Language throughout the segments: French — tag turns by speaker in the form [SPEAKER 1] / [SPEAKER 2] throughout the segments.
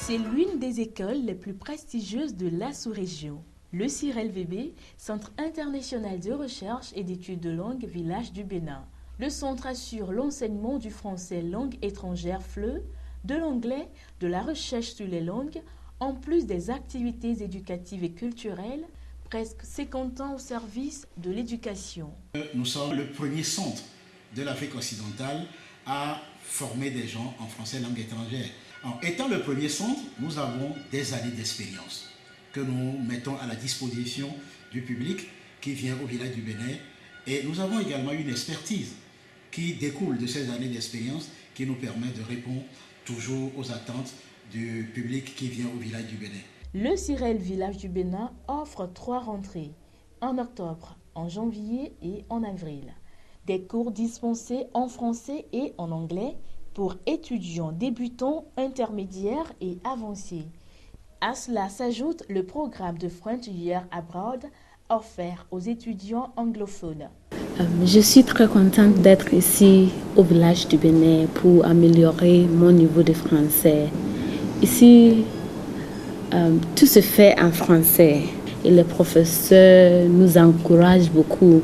[SPEAKER 1] C'est l'une des écoles les plus prestigieuses de la sous-région. Le CIREL-VB, Centre international de recherche et d'études de langue, village du Bénin. Le centre assure l'enseignement du français langue étrangère FLE, de l'anglais, de la recherche sur les langues, en plus des activités éducatives et culturelles, presque 50 ans au service de l'éducation.
[SPEAKER 2] Nous sommes le premier centre de l'Afrique occidentale à former des gens en français langue étrangère. En étant le premier centre, nous avons des années d'expérience que nous mettons à la disposition du public qui vient au village du Bénin. Et nous avons également une expertise qui découle de ces années d'expérience qui nous permet de répondre toujours aux attentes du public qui vient au village du Bénin.
[SPEAKER 1] Le CIREL Village du Bénin offre 3 rentrées, en octobre, en janvier et en avril. Des cours dispensés en français et en anglais pour étudiants débutants, intermédiaires et avancés. À cela s'ajoute le programme de French Year Abroad offert aux étudiants anglophones.
[SPEAKER 3] Je suis très contente d'être ici au village du Bénin pour améliorer mon niveau de français. Ici, tout se fait en français et les professeurs nous encouragent beaucoup.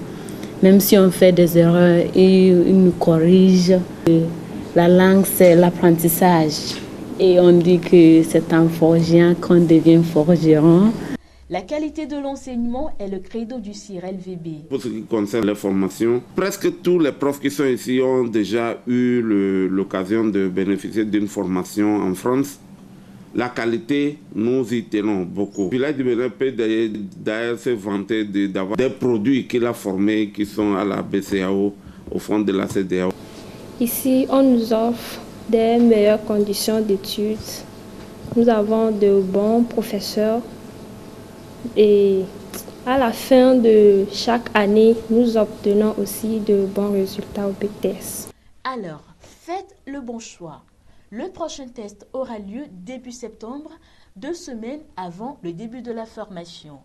[SPEAKER 3] Même si on fait des erreurs, ils nous corrigent. La langue, c'est l'apprentissage. Et on dit que c'est en forgeant qu'on devient forgeron.
[SPEAKER 1] La qualité de l'enseignement est le credo du CIREL-VB.
[SPEAKER 4] Pour ce qui concerne les formations, presque tous les profs qui sont ici ont déjà eu l'occasion de bénéficier d'une formation en France. La qualité, nous y tenons beaucoup. Le village du Bénin peut d'ailleurs se vanter d'avoir des produits qu'il a formés qui sont à la BCAO, au fond de la CEDEAO.
[SPEAKER 5] Ici, on nous offre des meilleures conditions d'études. Nous avons de bons professeurs et à la fin de chaque année, nous obtenons aussi de bons résultats au BTS.
[SPEAKER 1] Alors, faites le bon choix. Le prochain test aura lieu début septembre, 2 semaines avant le début de la formation.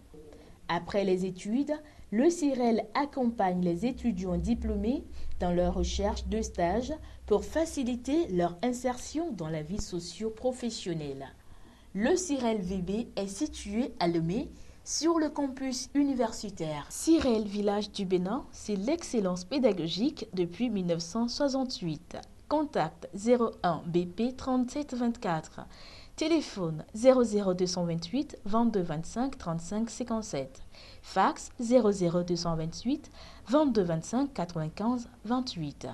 [SPEAKER 1] Après les études, le CIREL accompagne les étudiants diplômés dans leur recherche de stage pour faciliter leur insertion dans la vie socio-professionnelle. Le CIREL-VB est situé à Lemay, sur le campus universitaire. CIREL Village du Bénin, c'est l'excellence pédagogique depuis 1968. Contact 01 BP 3724. Téléphone 00228 22 25 35 57. Fax 00228 22 25 95 28.